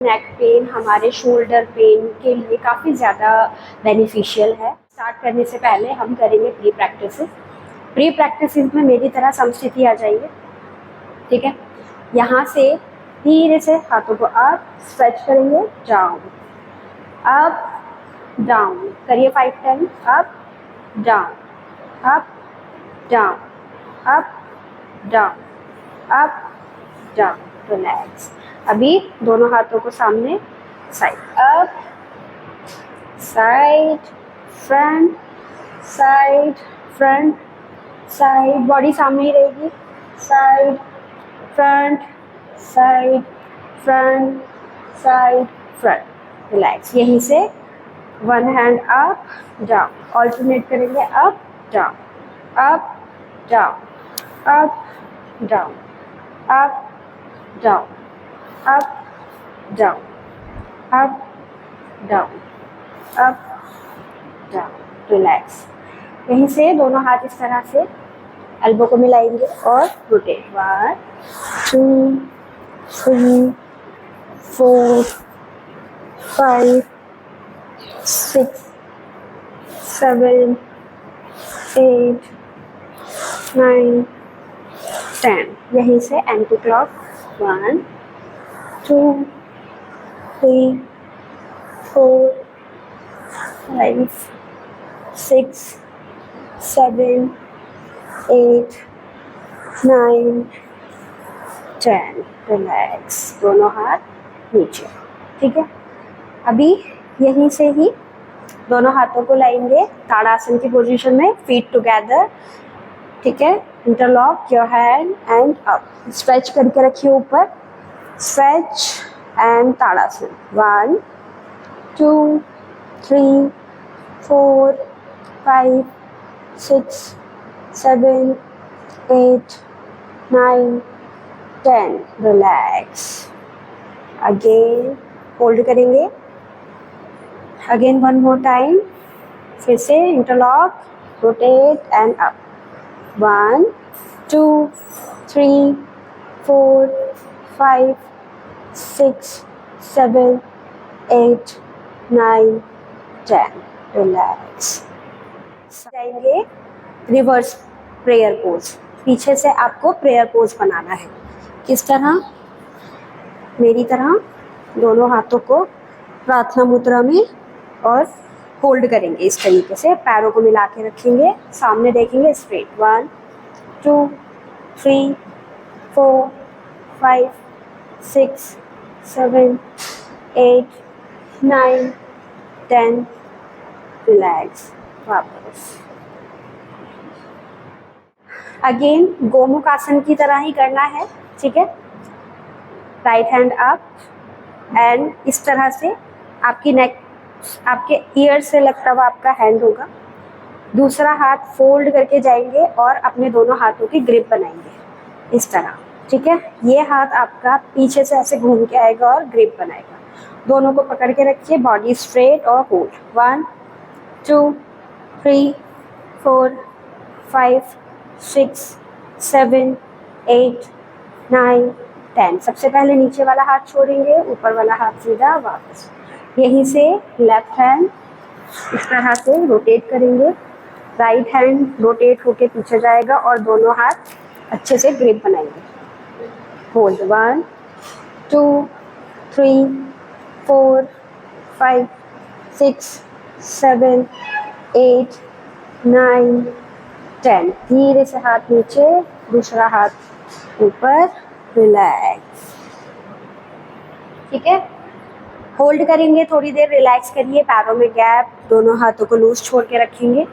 Neck pain हमारे shoulder pain के लिए काफ़ी ज़्यादा बेनिफिशियल है। स्टार्ट करने से पहले हम करेंगे प्री प्रैक्टिसेस। प्री प्रैक्टिसेस में मेरी तरह समस्थिति आ जाइए, ठीक है। यहाँ से धीरे से हाथों को अप स्ट्रेच करेंगे, डाउन अप डाउन करिए 5 time, up down up down up down up down. Relax. अभी दोनों हाथों को सामने, side up side front side front side, body सामने ही रहेगी, side front side front side front. Relax. यहीं से one hand up down, alternate करेंगे, up down up down up down up down up down up down up down. Relax. यहीं से दोनों हाथ इस तरह से एल्बो को मिलाएंगे और रोटेट। 1 2 3 4 5 6 7 8 9 10। यहीं से एंटी क्लॉक 1 2 3 4 5 6 7 8 9 10। रिलैक्स। दोनों हाथ नीचे, ठीक है। अभी यहीं से ही दोनों हाथों को लाएंगे ताड़ासन की पोजीशन में, फीट टुगेदर, ठीक है। Interlock your hand and up, stretch करके रखिए ऊपर, stretch and tadasana. 1 2 3 4 5 6 7 8 9 10। Relax. Again hold करेंगे, अगेन वन मोर टाइम, फिर से interlock, rotate and up. 1 2 3 4 5 6 7 8 9 10। Relax. जाएंगे रिवर्स प्रेयर पोज। पीछे से आपको प्रेयर पोज बनाना है। किस तरह? मेरी तरह दोनों हाथों को प्रार्थना मुद्रा में और होल्ड करेंगे इस तरीके से, पैरों को मिला के रखेंगे, सामने देखेंगे स्ट्रेट। 1 2 3 4 5 6 7 8 9 10। रिलैक्स। वापस अगेन गोमुख आसन की तरह ही करना है, ठीक है। राइट हैंड अप एंड इस तरह से आपकी नेक, आपके ईयर से लगता हुआ आपका हैंड होगा। दूसरा हाथ फोल्ड करके जाएंगे और अपने दोनों हाथों की ग्रिप बनाएंगे इस तरह, ठीक है। ये हाथ आपका पीछे से ऐसे घूम के आएगा और ग्रिप बनाएगा। दोनों को पकड़ के रखिए, बॉडी स्ट्रेट और होल्ड। 1 2 3 4 5 6 7 8 9 10। सबसे पहले नीचे वाला हाथ छोड़ेंगे, ऊपर वाला हाथ सीधा वापस। यहीं से लेफ्ट हैंड इस तरह से रोटेट करेंगे, राइट हैंड रोटेट होके पीछे जाएगा और दोनों हाथ अच्छे से ग्रिप बनाएंगे। होल्ड। 1 2 3 4 5 6 7 8 9 10। धीरे से हाथ नीचे, दूसरा हाथ ऊपर। रिलैक्स, ठीक है। होल्ड करेंगे थोड़ी देर, रिलैक्स करिए, पैरों में गैप, दोनों हाथों को लूज छोड़ के रखेंगे।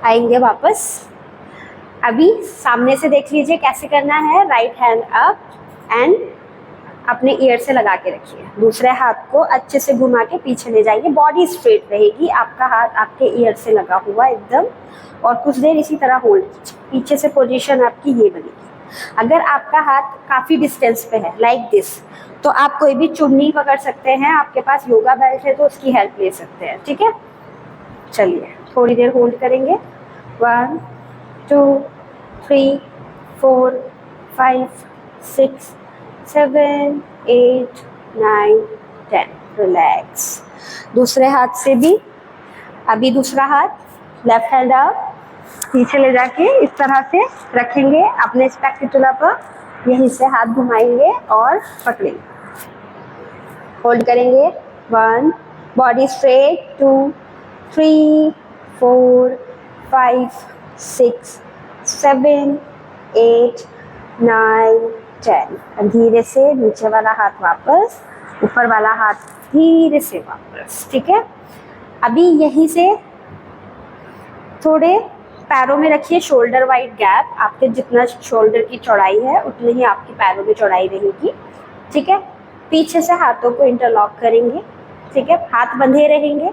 आएंगे वापस। अभी सामने से देख लीजिए कैसे करना है। राइट हैंड अप एंड अपने ईयर से लगा के रखिए, दूसरे हाथ को अच्छे से घुमा के पीछे ले जाइए, बॉडी स्ट्रेट रहेगी, आपका हाथ आपके ईयर से लगा हुआ एकदम, और कुछ देर इसी तरह होल्ड कीजिए। पीछे से पोजीशन आपकी ये बनेगी। अगर आपका हाथ काफ़ी डिस्टेंस पे है लाइक दिस, तो आप कोई भी चुन्नी पकड़ सकते हैं, आपके पास योगा बेल्ट है तो उसकी हेल्प ले सकते हैं, ठीक है। चलिए थोड़ी देर होल्ड करेंगे। 1 2 3 4 5 6 7 8 9 10। रिलैक्स। दूसरे हाथ से भी, अभी दूसरा हाथ लेफ्ट हैंड आप पीछे ले जाके इस तरह से रखेंगे अपने स्पैक्युला पर, यहीं से हाथ घुमाएंगे और पकड़ेंगे, होल्ड करेंगे। 1, बॉडी स्ट्रेट, 2 3 4 5 6 7 8 9 10। धीरे से नीचे वाला हाथ वापस, ऊपर वाला हाथ धीरे से वापस, ठीक है। अभी यहीं से थोड़े पैरों में रखिए शोल्डर वाइड गैप, आपके जितना शोल्डर की चौड़ाई है उतनी ही आपकी पैरों में चौड़ाई रहेगी, ठीक है। पीछे से हाथों को इंटरलॉक करेंगे, ठीक है, हाथ बंधे रहेंगे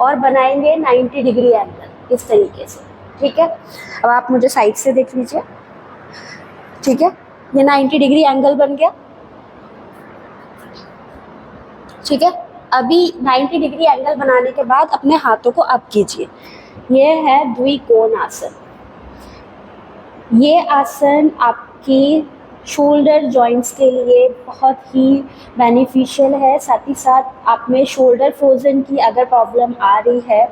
और बनाएंगे 90 डिग्री एंगल इस तरीके से, ठीक है। अब आप मुझे साइड से देख लीजिए, ठीक है, ये 90 डिग्री एंगल बन गया, ठीक है। अभी 90 डिग्री एंगल बनाने के बाद अपने हाथों को अप कीजिए, ये है द्विकोण आसन। ये आसन आपकी शोल्डर जॉइंट्स के लिए बहुत ही बेनिफिशियल है। साथ ही साथ आप में शोल्डर फ्रोजन की अगर प्रॉब्लम आ रही है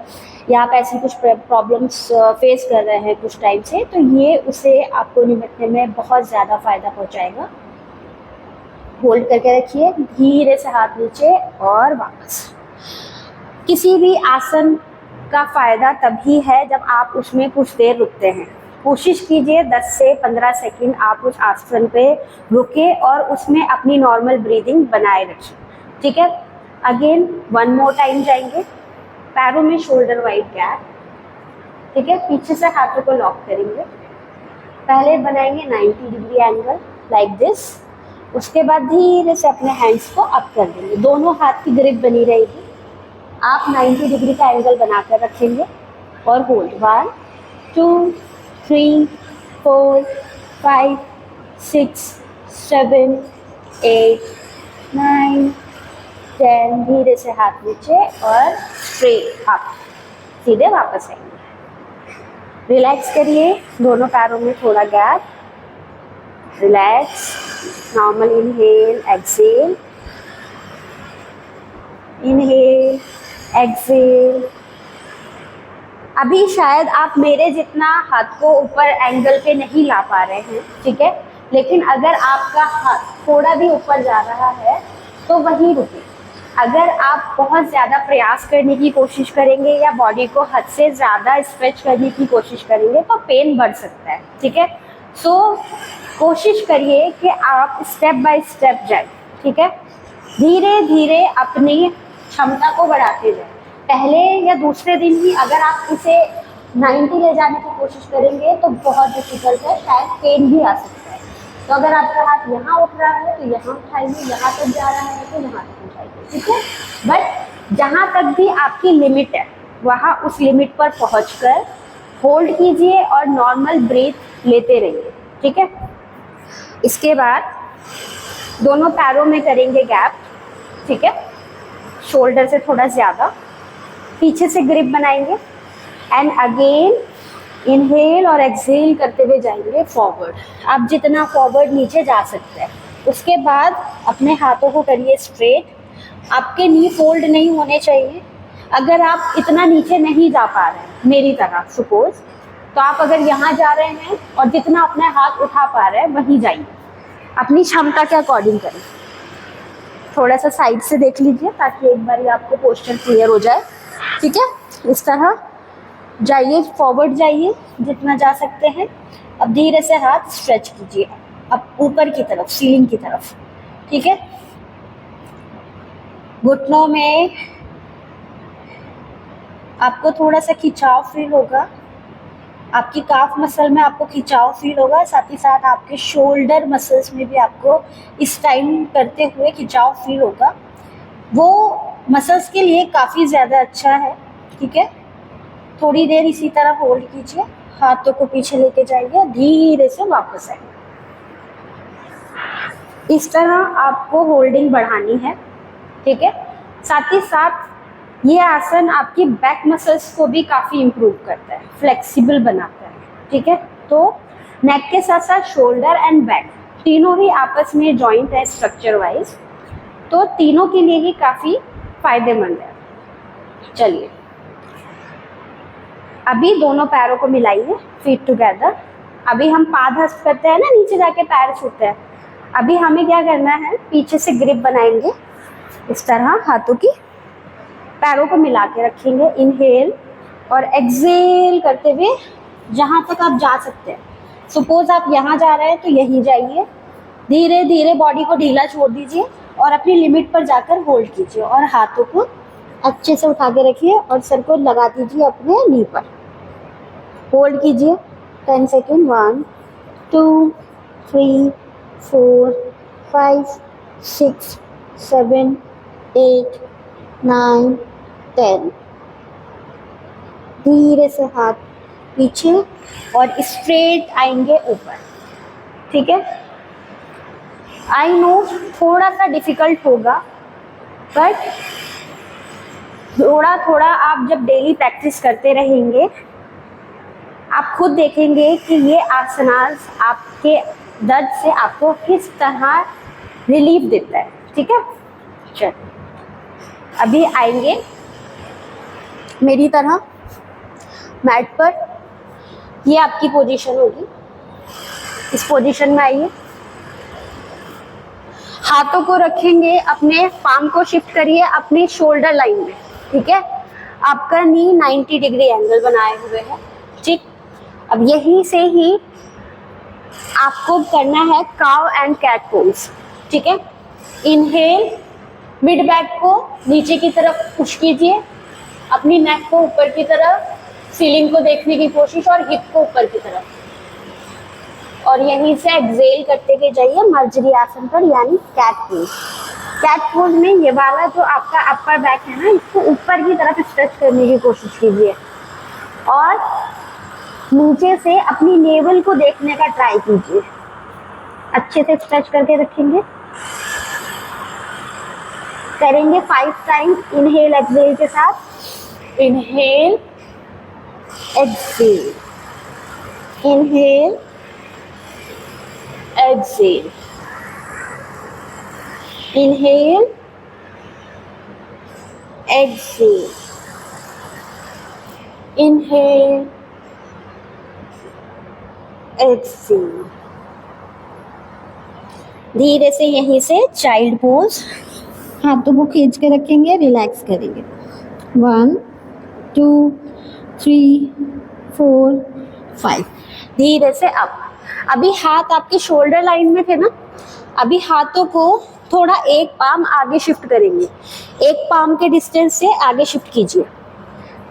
या आप ऐसी कुछ प्रॉब्लम्स फेस कर रहे हैं कुछ टाइम से, तो ये उसे आपको निपटने में बहुत ज़्यादा फ़ायदा पहुंचाएगा। होल्ड करके रखिए, धीरे से हाथ नीचे और वापस। किसी भी आसन का फ़ायदा तभी है जब आप उसमें कुछ देर रुकते हैं। कोशिश कीजिए 10 से 15 सेकंड आप उस आसन पे रुके और उसमें अपनी नॉर्मल ब्रीदिंग बनाए रखिए, ठीक है। अगेन 1 मोर टाइम जाएंगे, पैरों में शोल्डर वाइड गैप, ठीक है। पीछे से हाथों को लॉक करेंगे, पहले बनाएंगे 90 डिग्री एंगल लाइक दिस, उसके बाद धीरे से अपने हैंड्स को अप कर देंगे, दोनों हाथ की ग्रिप बनी रहेगी। आप 90 डिग्री का एंगल बनाकर रखेंगे और होल्ड 1 2 3 4 5 6 7 8 9 10। धीरे से हाथ नीचे और स्ट्रेट अप, सीधे वापस आएंगे। रिलैक्स करिए, दोनों पैरों में थोड़ा gap, relax. Normal inhale exhale, inhale exhale. अभी शायद आप मेरे जितना हाथ को ऊपर एंगल पे नहीं ला पा रहे हैं, ठीक है, लेकिन अगर आपका हाथ थोड़ा भी ऊपर जा रहा है तो वहीं रुके। अगर आप बहुत ज़्यादा प्रयास करने की कोशिश करेंगे या बॉडी को हद से ज़्यादा स्ट्रेच करने की कोशिश करेंगे तो पेन बढ़ सकता है, ठीक है। सो कोशिश करिए कि आप स्टेप बाय स्टेप जाएं, ठीक है। धीरे धीरे अपनी क्षमता को बढ़ाते जाएं। पहले या दूसरे दिन ही अगर आप इसे 90 ले जाने की कोशिश करेंगे तो बहुत डिफिकल्ट है, शायद पेन भी आ सकता है। तो अगर आपका हाथ यहाँ उठ रहा है तो यहाँ उठाइए, यहाँ तक जा रहा है तो यहाँ तक उठाइए, ठीक है। बट जहाँ तक भी आपकी लिमिट है वहाँ उस लिमिट पर पहुँचकर होल्ड कीजिए और नॉर्मल ब्रीथ लेते रहिए, ठीक है। इसके बाद दोनों पैरों में करेंगे गैप, ठीक है, शोल्डर से थोड़ा ज़्यादा, पीछे से ग्रिप बनाएंगे एंड अगेन इनहेल और एक्सहेल करते हुए जाएंगे फॉरवर्ड। आप जितना फॉरवर्ड नीचे जा सकते हैं। उसके बाद अपने हाथों को करिए स्ट्रेट, आपके नी फोल्ड नहीं होने चाहिए। अगर आप इतना नीचे नहीं जा पा रहे हैं मेरी तरह सपोज, तो आप अगर यहाँ जा रहे हैं और जितना अपने हाथ उठा पा रहे हैं वहीं जाइए, अपनी क्षमता के अकॉर्डिंग करें। थोड़ा सा साइड से देख लीजिए ताकि एक बार आपको पोस्चर क्लियर हो जाए, ठीक है। इस तरह जाइए, फॉरवर्ड जाइए जितना जा सकते हैं। अब धीरे से हाथ स्ट्रेच कीजिए अब ऊपर की तरफ, सीलिंग की तरफ, ठीक है। घुटनों में आपको थोड़ा सा खिंचाव फील होगा, आपकी काफ मसल में आपको खिंचाव फील होगा, साथ ही साथ आपके शोल्डर मसल्स में भी आपको इस टाइम करते हुए खिंचाव फील होगा। वो मसल्स के लिए काफ़ी ज़्यादा अच्छा है, ठीक है। थोड़ी देर इसी तरह होल्ड कीजिए, हाथों को पीछे लेके जाइए, धीरे से वापस आइए। इस तरह आपको होल्डिंग बढ़ानी है, ठीक है। साथ ही साथ ये आसन आपकी बैक मसल्स को भी काफ़ी इम्प्रूव करता है, फ्लेक्सिबल बनाता है, ठीक है। तो नेक के साथ साथ शोल्डर एंड बैक तीनों ही आपस में जॉइंट है स्ट्रक्चर वाइज, तो तीनों के लिए ही काफ़ी फायदेमंद है। चलिए अभी दोनों पैरों को मिलाइए, फीट टुगेदर। अभी हम पादहस्त करते हैं ना, नीचे जाके पैर छूते हैं। अभी हमें क्या करना है, पीछे से ग्रिप बनाएंगे इस तरह, हाथों की पैरों को मिला के रखेंगे, इनहेल और एक्सेल करते हुए जहाँ तक आप जा सकते हैं। सपोज आप यहाँ जा रहे हैं तो यहीं जाइए, धीरे धीरे बॉडी को ढीला छोड़ दीजिए और अपनी लिमिट पर जाकर होल्ड कीजिए और हाथों को अच्छे से उठा के रखिए और सर को लगा दीजिए अपने नी पर। होल्ड कीजिए 10 सेकेंड, 1 2 3 4 5 6 7 8 9 10। धीरे से हाथ पीछे और स्ट्रेट आएंगे ऊपर, ठीक है। आई नो थोड़ा सा डिफिकल्ट होगा, बट थोड़ा थोड़ा आप जब डेली प्रैक्टिस करते रहेंगे आप खुद देखेंगे कि ये आसनास आपके दर्द से आपको किस तरह रिलीफ देता है, ठीक है। चल अभी आएंगे मेरी तरह मैट पर, ये आपकी पोजीशन होगी। इस पोजीशन में आइए, हाथों को रखेंगे, अपने पाम को शिफ्ट करिए अपने शोल्डर लाइन में, ठीक है। आपका नी 90 डिग्री एंगल बनाए हुए है, ठीक। अब यहीं से ही आपको करना है काउ एंड कैट पोज, ठीक है। इनहेल, मिड बैक को नीचे की तरफ पुश कीजिए, अपनी नेक को ऊपर की तरफ, सीलिंग को देखने की कोशिश और हिप को ऊपर की तरफ, और यहीं से एक्सेल करते हुए जाइए मर्जरी आसन पर, यानी कैट पोज। कैट पोज में ये वाला जो आपका अपर बैक है ना, इसको ऊपर की तरफ स्ट्रेच करने की कोशिश कीजिए और नीचे से अपनी नेवल को देखने का ट्राई कीजिए। अच्छे से स्ट्रेच करके रखेंगे, करेंगे 5 टाइम्स इनहेल एक्सेल के साथ। Inhale exhale, inhale exhale, inhale exhale, inhale exhale. धीरे से यहीं से चाइल्ड पोज, हाथों को खींच के रखेंगे, रिलैक्स करेंगे। 1 2 3 4 5। धीरे से अप। अभी हाथ आपके शोल्डर लाइन में थे ना, अभी हाथों को थोड़ा एक पाम आगे शिफ्ट करेंगे, एक पाम के डिस्टेंस से आगे शिफ्ट कीजिए,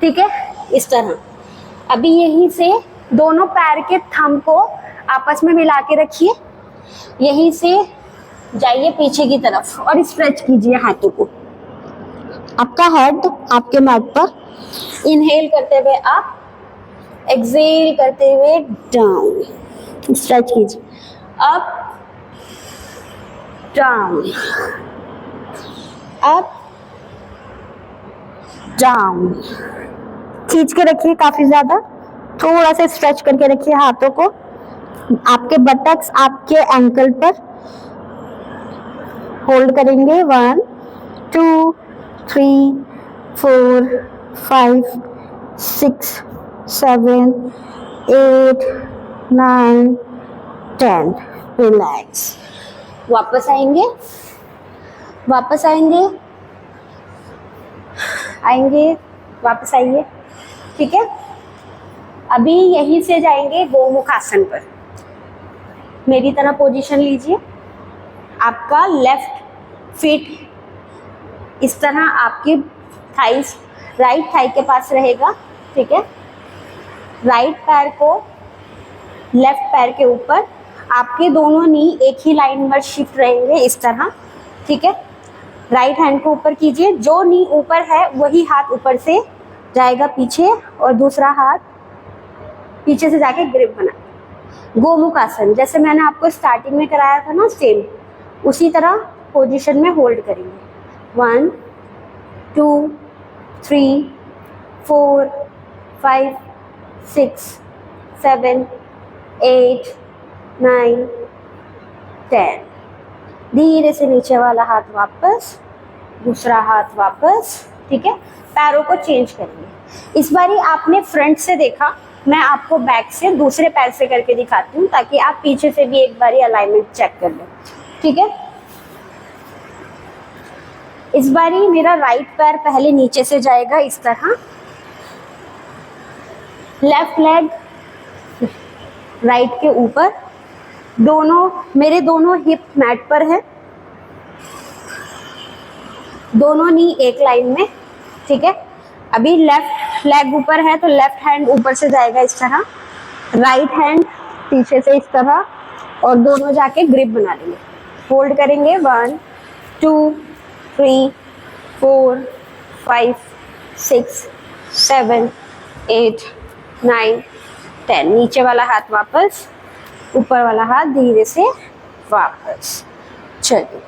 ठीक है, इस तरह। अभी यहीं से दोनों पैर के थंब को आपस में मिला के रखिए, यहीं से जाइए पीछे की तरफ और स्ट्रेच कीजिए हाथों को। आपका हेड आपके मैट पर, इनहेल करते हुए अप, एक्सेल करते हुए डाउन, स्ट्रेच कीजिए, अप डाउन, अप डाउन। खींच के रखिए काफी ज्यादा, थोड़ा सा स्ट्रेच करके रखिए हाथों को, आपके बटक्स आपके एंकल पर होल्ड करेंगे। 1 2 3 4 5 6 7 8 9 10। रिलैक्स। वापस आएंगे, वापस आएंगे, आएंगे, वापस आइए, ठीक है। अभी यहीं से जाएंगे गोमुख आसन पर। मेरी तरह पोजीशन लीजिए, आपका लेफ्ट फीट इस तरह आपकी थाइस राइट थाई के पास रहेगा, ठीक है। राइट पैर को लेफ्ट पैर के ऊपर, आपके दोनों नी एक ही लाइन में शिफ्ट रहेंगे इस तरह, ठीक है। राइट हैंड को ऊपर कीजिए, जो नी ऊपर है वही हाथ ऊपर से जाएगा पीछे और दूसरा हाथ पीछे से जाके ग्रिप बना। गोमुख आसन जैसे मैंने आपको स्टार्टिंग में कराया था ना, सेम उसी तरह पोजीशन में होल्ड करेंगे। 1 2 3 4 5 6 7 8 9 10। धीरे से नीचे वाला हाथ वापस, दूसरा हाथ वापस, ठीक है। पैरों को चेंज करेंगे। इस बारी आपने फ्रंट से देखा, मैं आपको बैक से दूसरे पैर से करके दिखाती हूँ ताकि आप पीछे से भी एक बारी अलाइनमेंट चेक कर लें, ठीक है। इस बारी मेरा राइट पैर पहले नीचे से जाएगा इस तरह, लेफ्ट लेग राइट के ऊपर, मेरे दोनों हिप मैट पर है, दोनों नी एक लाइन में, ठीक है। अभी लेफ्ट लेग ऊपर है तो लेफ्ट हैंड ऊपर से जाएगा इस तरह, राइट हैंड पीछे से इस तरह, और दोनों जाके ग्रिप बना लेंगे। होल्ड करेंगे 1 2 3 4 5 6 7 8 9 10। नीचे वाला हाथ वापस, ऊपर वाला हाथ धीरे से वापस। चलिए,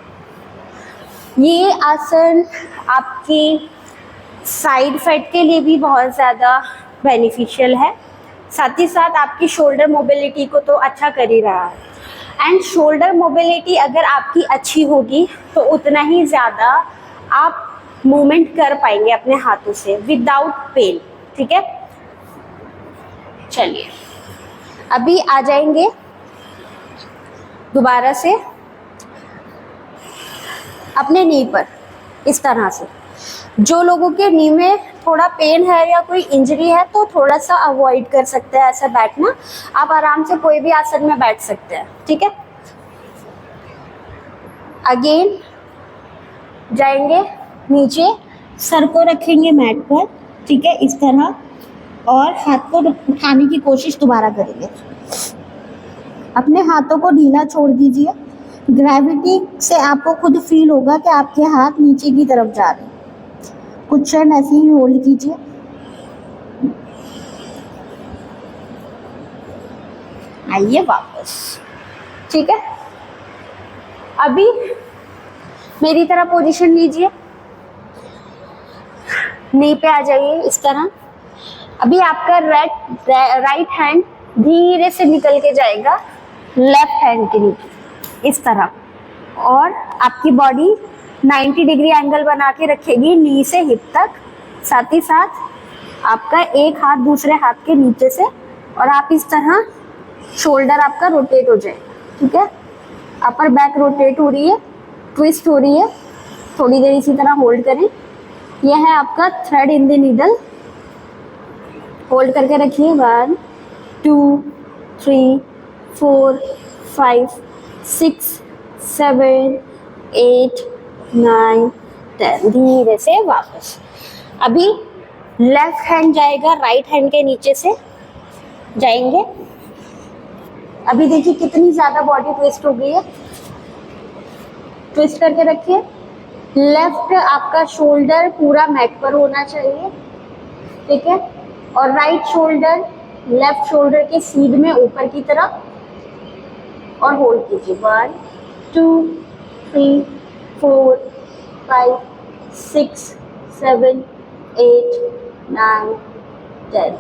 ये आसन आपकी साइड फैट के लिए भी बहुत ज़्यादा बेनिफिशियल है, साथ ही साथ आपकी शोल्डर मोबिलिटी को तो अच्छा कर ही रहा है। एंड शोल्डर मोबिलिटी अगर आपकी अच्छी होगी तो उतना ही ज़्यादा आप मूवमेंट कर पाएंगे अपने हाथों से विदाउट पेन, ठीक है। चलिए, अभी आ जाएंगे दोबारा से अपने नी पर इस तरह से। जो लोगों के नी में थोड़ा पेन है या कोई इंजरी है तो थोड़ा सा अवॉइड कर सकते हैं ऐसा बैठना, आप आराम से कोई भी आसन में बैठ सकते हैं, ठीक है। अगेन जाएंगे नीचे, सर को रखेंगे मैट पर, ठीक है, इस तरह, और हाथ को उठाने की कोशिश दोबारा करेंगे। अपने हाथों को ढीला छोड़ दीजिए, ग्रेविटी से आपको खुद फील होगा कि आपके हाथ नीचे की तरफ जा रहे हैं। कुछ क्षण ऐसे ही होल्ड कीजिए। आइए वापस, ठीक है। अभी मेरी तरह पोजीशन लीजिए, नी पे आ जाइए इस तरह। अभी आपका राइट हैंड धीरे से निकल के जाएगा लेफ्ट हैंड के नीचे इस तरह, और आपकी बॉडी 90 डिग्री एंगल बना के रखेगी नी से हिप तक। साथ ही साथ आपका एक हाथ दूसरे हाथ के नीचे से, और आप इस तरह शोल्डर आपका रोटेट हो जाए, ठीक है। अपर बैक रोटेट हो रही है, ट्विस्ट हो रही है, थोड़ी देर इसी तरह होल्ड करें। यह है आपका thread in the needle, hold करके रखिए। 1 2 3 4 5 6 7 8 9 10। धीरे से वापस। अभी लेफ्ट हैंड जाएगा राइट हैंड के नीचे से जाएंगे। अभी देखिए कितनी ज्यादा बॉडी ट्विस्ट हो गई है, ट्विस्ट करके रखिए। लेफ्ट आपका शोल्डर पूरा मैट पर होना चाहिए, ठीक है, और राइट शोल्डर लेफ्ट शोल्डर के सीध में ऊपर की तरफ, और होल्ड कीजिए। 1 2 3 4 5 6 7 8 9 10।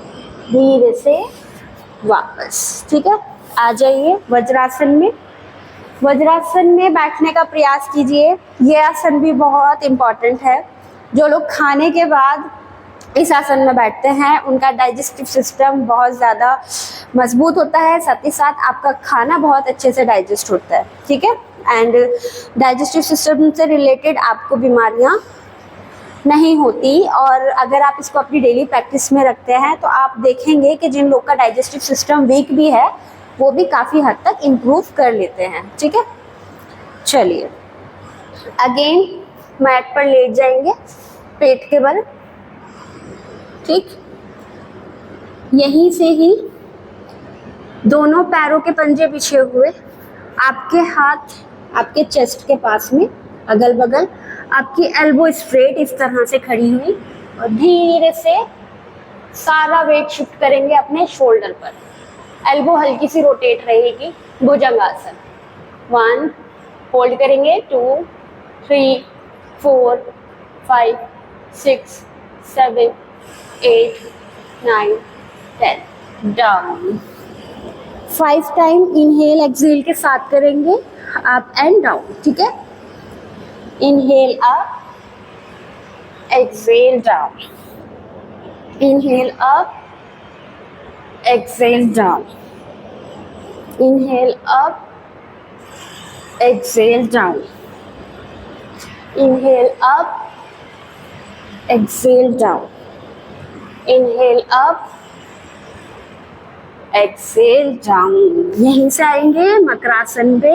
धीरे से वापस, ठीक है। आ जाइए वज्रासन में। वज्रासन में बैठने का प्रयास कीजिए। ये आसन भी बहुत इम्पॉर्टेंट है। जो लोग खाने के बाद इस आसन में बैठते हैं उनका डाइजेस्टिव सिस्टम बहुत ज़्यादा मजबूत होता है, साथ ही साथ आपका खाना बहुत अच्छे से डाइजेस्ट होता है, ठीक है। एंड डाइजेस्टिव सिस्टम से रिलेटेड आपको बीमारियां नहीं होती, और अगर आप इसको अपनी डेली प्रैक्टिस में रखते हैं तो आप देखेंगे कि जिन लोग का डाइजेस्टिव सिस्टम वीक भी है वो भी काफ़ी हद तक इम्प्रूव कर लेते हैं, ठीक है। चलिए, अगेन मैट पर लेट जाएंगे पेट के बल, ठीक। यहीं से ही दोनों पैरों के पंजे बिछे हुए, आपके हाथ आपके चेस्ट के पास में अगल बगल, आपकी एल्बो स्ट्रेट इस तरह से खड़ी हुई, और धीरे से सारा वेट शिफ्ट करेंगे अपने शोल्डर पर। एल्बो हल्की सी रोटेट रहेगी, भुजंगासन। 1 होल्ड करेंगे 2 3 4 5 6 7 8 9 10 डाउन। 5 टाइम इनहेल एक्सहेल के साथ करेंगे, अप एंड डाउन, ठीक है। Inhale up, exhale down, inhale up, exhale down, inhale up, exhale down, inhale up, exhale down, inhale up, exhale down. यहीं से आएंगे मकरासन पे।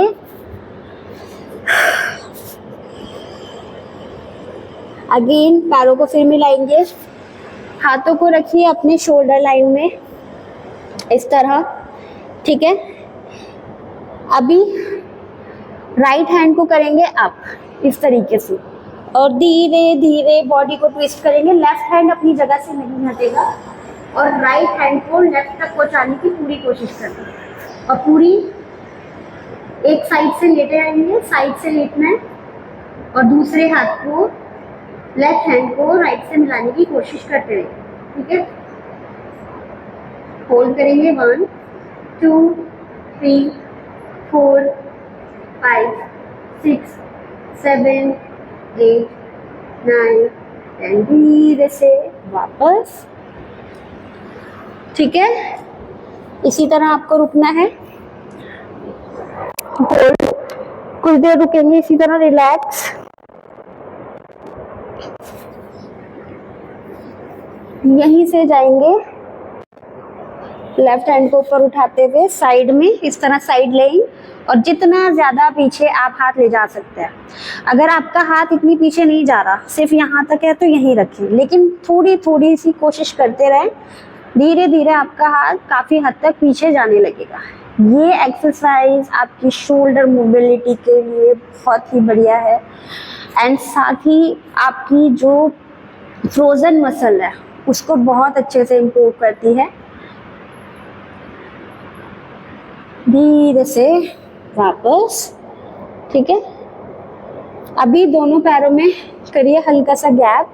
अगेन पैरों को फिर मिलाएंगे, हाथों को रखिए अपने शोल्डर लाइन में इस तरह, ठीक है। अभी राइट हैंड को करेंगे अप इस तरीके से और धीरे धीरे बॉडी को ट्विस्ट करेंगे। लेफ्ट हैंड अपनी जगह से नहीं हटेगा और राइट हैंड को लेफ्ट तक पहुंचाने की पूरी कोशिश करना और पूरी एक साइड से लेटे आएंगे, साइड से लेटना है और दूसरे हाथ को लेफ्ट हैंड को राइट से मिलाने की कोशिश करते रहिए, ठीक है। होल्ड करेंगे 1 2 3 4 5 6 7 8 9 10। धीरे से वापस, ठीक है। इसी तरह आपको रुकना है, होल्ड, कुछ देर रुकेंगे इसी तरह, रिलैक्स। यहीं से जाएंगे लेफ्ट हैंड को ऊपर उठाते हुए साइड में, इस तरह साइड लेंगे और जितना ज्यादा पीछे आप हाथ ले जा सकते हैं। अगर आपका हाथ इतनी पीछे नहीं जा रहा, सिर्फ यहाँ तक है, तो यहीं रखिए, लेकिन थोड़ी थोड़ी सी कोशिश करते रहें। धीरे धीरे आपका हाथ काफी हद तक पीछे जाने लगेगा। ये एक्सरसाइज आपकी शोल्डर मोबिलिटी के लिए बहुत ही बढ़िया है एंड साथ ही आपकी जो फ्रोजन मसल है उसको बहुत अच्छे से इम्प्रूव करती है। धीरे से वापस, ठीक है। अभी दोनों पैरों में करिए हल्का सा गैप,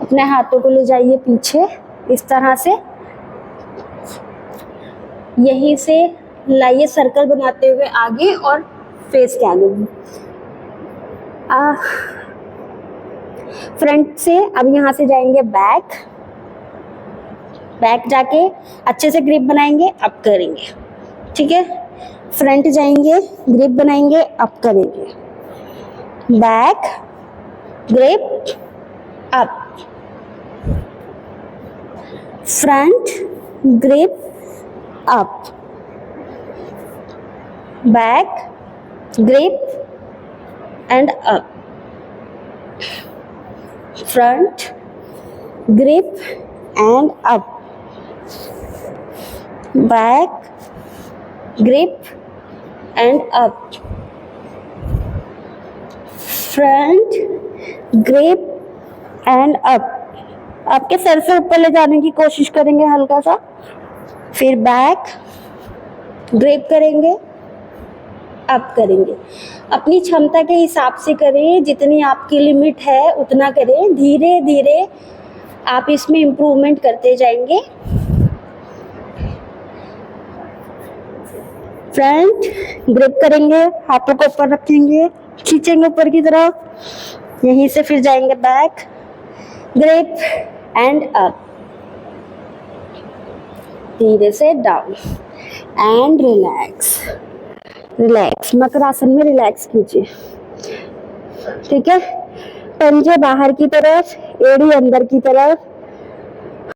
अपने हाथों को ले जाइए पीछे इस तरह से, यहीं से लाइए सर्कल बनाते हुए आगे और फेस के आगे। फ्रंट से अब यहाँ से जाएंगे बैक, बैक जाके अच्छे से ग्रिप बनाएंगे, अप करेंगे, ठीक है। फ्रंट जाएंगे, ग्रिप बनाएंगे, अप करेंगे, back grip up, front grip up, back grip and up, front grip and up, back grip and up, front grip and up। आपके सर से ऊपर ले जाने की कोशिश करेंगे हल्का सा, फिर बैक ग्रिप करेंगे, अप करेंगे। अपनी क्षमता के हिसाब से करें, जितनी आपकी लिमिट है उतना करें। धीरे धीरे आप इसमें इम्प्रूवमेंट करते जाएंगे। फ्रंट ग्रिप करेंगे, हाथों को ऊपर रखेंगे, खींचेंगे ऊपर की तरफ, यहीं से फिर जाएंगे बैक ग्रिप एंड अप, धीरे से down and relax. Relax, makarasana में रिलैक्स कीजिए, ठीक है। पंजे बाहर की तरफ, एड़ी अंदर की तरफ,